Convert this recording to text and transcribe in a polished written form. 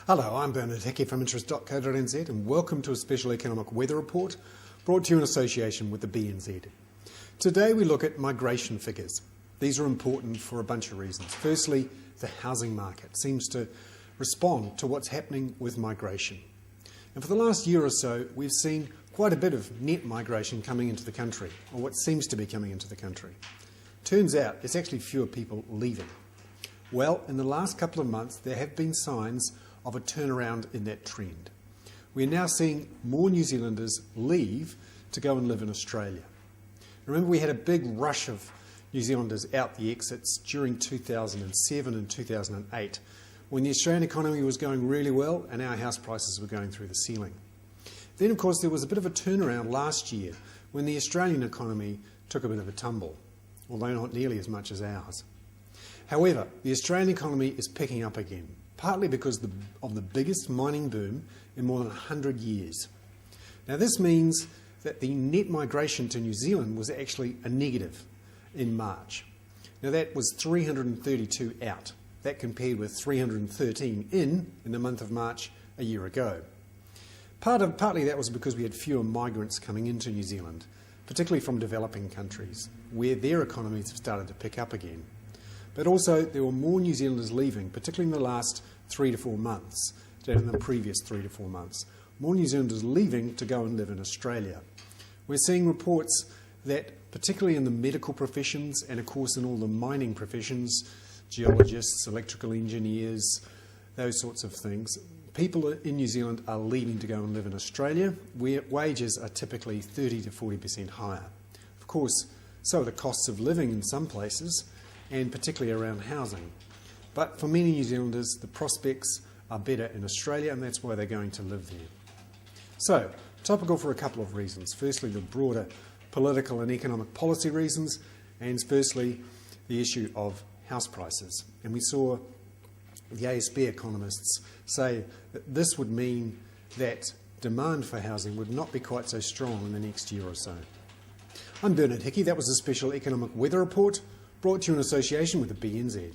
Hello, I'm Bernard Hickey from interest.co.nz and welcome to a special economic weather report brought to you in association with the BNZ. Today we look at migration figures. These are important for a bunch of reasons. Firstly, the housing market seems to respond to what's happening with migration. And for the last year or so, we've seen quite a bit of net migration coming into the country, or what seems to be coming into the country. Turns out it's actually fewer people leaving. Well, in the last couple of months, there have been signs of a turnaround in that trend. We're now seeing more New Zealanders leave to go and live in Australia. Remember, we had a big rush of New Zealanders out the exits during 2007 and 2008, when the Australian economy was going really well and our house prices were going through the ceiling. Then, of course, there was a bit of a turnaround last year when the Australian economy took a bit of a tumble, although not nearly as much as ours. However, the Australian economy is picking up again, partly because of the biggest mining boom in more than 100 years. Now, this means that the net migration to New Zealand was actually a negative in March. Now, that was 332 out. That compared with 313 in the month of March a year ago. Partly that was because we had fewer migrants coming into New Zealand, particularly from developing countries, where their economies have started to pick up again. But also there were more New Zealanders leaving, particularly in the last 3 to 4 months than in the previous 3 to 4 months. More New Zealanders leaving to go and live in Australia. We're seeing reports that particularly in the medical professions and of course in all the mining professions, geologists, electrical engineers, those sorts of things, people in New Zealand are leaving to go and live in Australia, where wages are typically 30 to 40% higher. Of course, so are the costs of living in some places, and particularly around housing. But for many New Zealanders, the prospects are better in Australia, and that's why they're going to live there. So, topical for a couple of reasons. Firstly, the broader political and economic policy reasons, and firstly, the issue of house prices. And we saw the ASB economists say that this would mean that demand for housing would not be quite so strong in the next year or so. I'm Bernard Hickey. That was a special economic weather report brought to you in association with the BNZ.